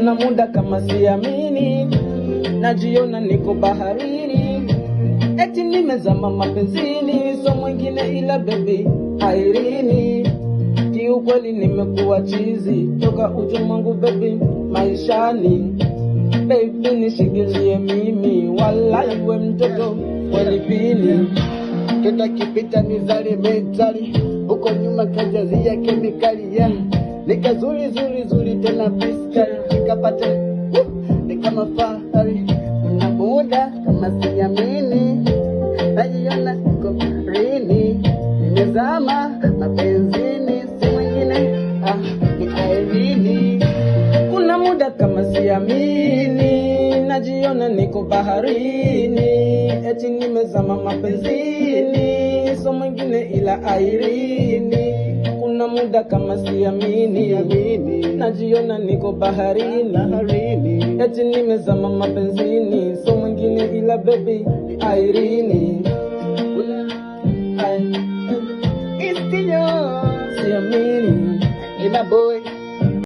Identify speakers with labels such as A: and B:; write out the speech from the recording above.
A: Kuna muda kama siamini, najiona niko baharini, eti nimezama mapenzini, so mwingine ila baby Irene. Kiukweli nimekuwa chizi toka ujuma wangu baby maishani. Baby nishikilie mimi, wallahi we mtoto walipini.
B: Kenda kipita nizali mentali, uko nyuma kajazia kemikali ya nika zuri tena piskali, nikapata ni kama fahari. Kuna muda kama siamini, najiona niko baharini, nimezama mapenzini, si mwingine ni Irene.
A: Kuna muda kama siamini, najiona niko baharini, eti nimezama mapenzini, so mwingine ila Irene. Kuna muda kama siamini, najiona niko baharini, eti nimezama mapenzini, so mwingine ila baby Irene.